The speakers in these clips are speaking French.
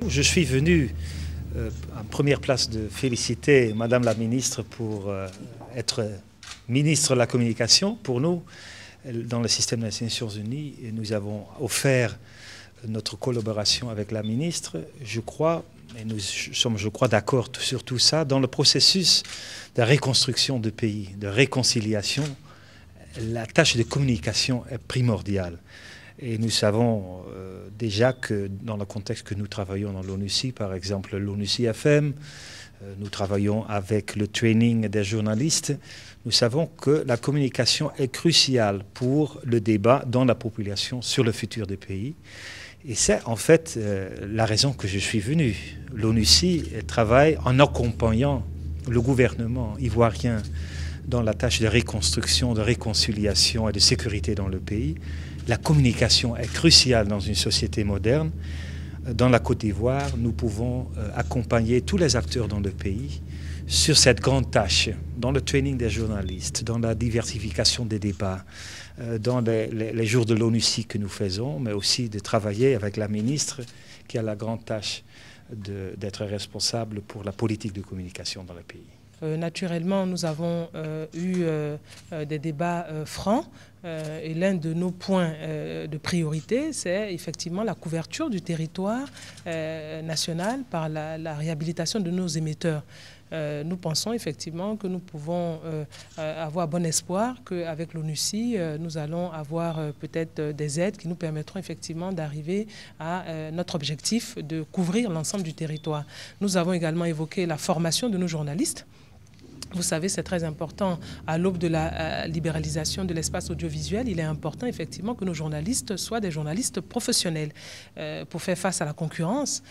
Je suis venu en première place de féliciter Madame la ministre pour être ministre de la communication. Pour nous, dans le système des Nations Unies, nous avons offert notre collaboration avec la ministre. Je crois, et nous sommes, je crois, d'accord sur tout ça, dans le processus de reconstruction du pays, de réconciliation, la tâche de communication est primordiale. Et nous savons déjà que dans le contexte que nous travaillons dans l'ONUCI, par exemple l'ONUCI FM, nous travaillons avec le training des journalistes, nous savons que la communication est cruciale pour le débat dans la population sur le futur du pays. Et c'est en fait la raison que je suis venu. L'ONUCI travaille en accompagnant le gouvernement ivoirien dans la tâche de reconstruction, de réconciliation et de sécurité dans le pays. La communication est cruciale dans une société moderne. Dans la Côte d'Ivoire, nous pouvons accompagner tous les acteurs dans le pays sur cette grande tâche, dans le training des journalistes, dans la diversification des débats, dans les jours de l'ONUCI que nous faisons, mais aussi de travailler avec la ministre qui a la grande tâche d'être responsable pour la politique de communication dans le pays. Naturellement, nous avons eu des débats francs et l'un de nos points de priorité, c'est effectivement la couverture du territoire national par la réhabilitation de nos émetteurs. Nous pensons effectivement que nous pouvons avoir bon espoir qu'avec l'ONUCI, nous allons avoir peut-être des aides qui nous permettront effectivement d'arriver à notre objectif de couvrir l'ensemble du territoire. Nous avons également évoqué la formation de nos journalistes. Vous savez, c'est très important à l'aube de la libéralisation de l'espace audiovisuel. Il est important effectivement que nos journalistes soient des journalistes professionnels pour faire face à la concurrence.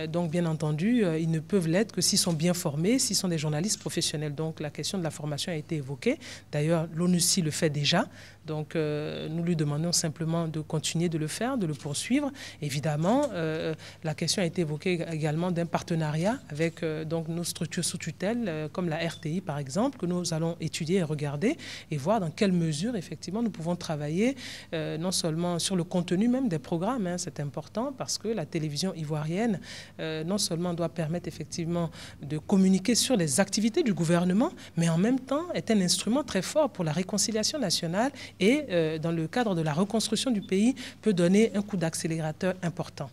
Donc bien entendu, ils ne peuvent l'être que s'ils sont bien formés, s'ils sont des journalistes professionnels. Donc la question de la formation a été évoquée. D'ailleurs, l'ONUCI le fait déjà. Donc nous lui demandons simplement de continuer de le faire, de le poursuivre. Évidemment, la question a été évoquée également d'un partenariat avec donc nos structures sous tutelle comme la RTI par exemple, que nous allons étudier et regarder et voir dans quelle mesure effectivement nous pouvons travailler non seulement sur le contenu même des programmes, hein, c'est important parce que la télévision ivoirienne non seulement doit permettre effectivement de communiquer sur les activités du gouvernement, mais en même temps est un instrument très fort pour la réconciliation nationale et dans le cadre de la reconstruction du pays peut donner un coup d'accélérateur important.